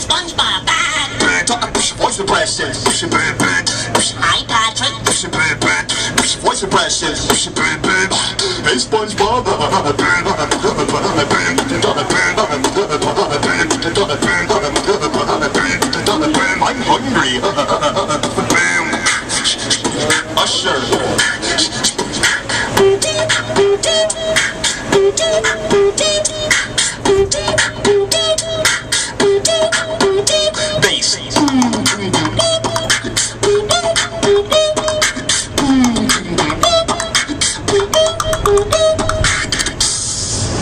SpongeBob. Voice impressions. Hi, Patrick. Voice impressions. Hey, SpongeBob. I'm hungry. Usher. Bass.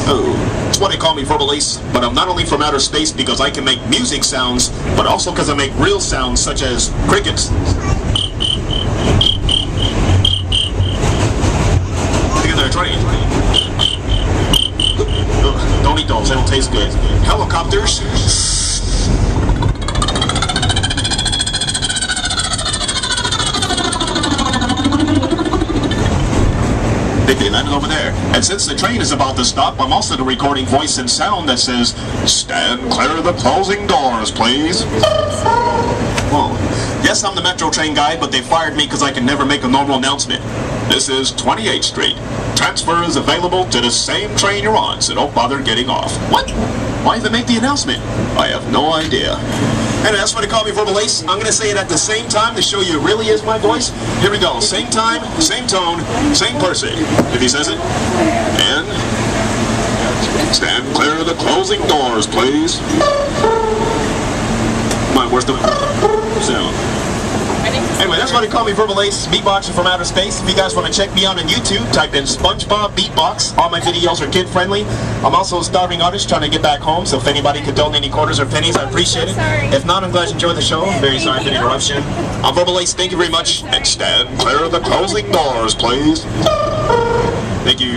Oh, that's why they call me Verbal Ace, but I'm not only from outer space because I can make music sounds, but also because I make real sounds such as crickets. Look at their train. Ugh, don't eat those, they don't taste good. Helicopters. They landed over there. And since the train is about to stop, I'm also the recording voice and sound that says, "Stand clear of the closing doors, please." Whoa. Yes, I'm the Metro train guy, but they fired me because I can never make a normal announcement. This is 28th Street. Transfer is available to the same train you're on, so don't bother getting off. What? Why did they make the announcement? I have no idea. And that's why they call me Verbal Ace. I'm going to say it at the same time to show you it really is my voice. Here we go. Same time, same tone, same person. If he says it. And stand clear of the closing doors, please. Come on, where's the sound? Anyway, that's why they call me Verbal Ace, beatboxer from outer space. If you guys want to check me out on YouTube, type in SpongeBob Beatbox. All my videos are kid-friendly. I'm also a starving artist trying to get back home, so if anybody could donate any quarters or pennies, I appreciate it. If not, I'm glad you enjoyed the show. I'm very sorry for the interruption. I'm Verbal Ace. Thank you very much. And stand clear of the closing doors, please. Thank you.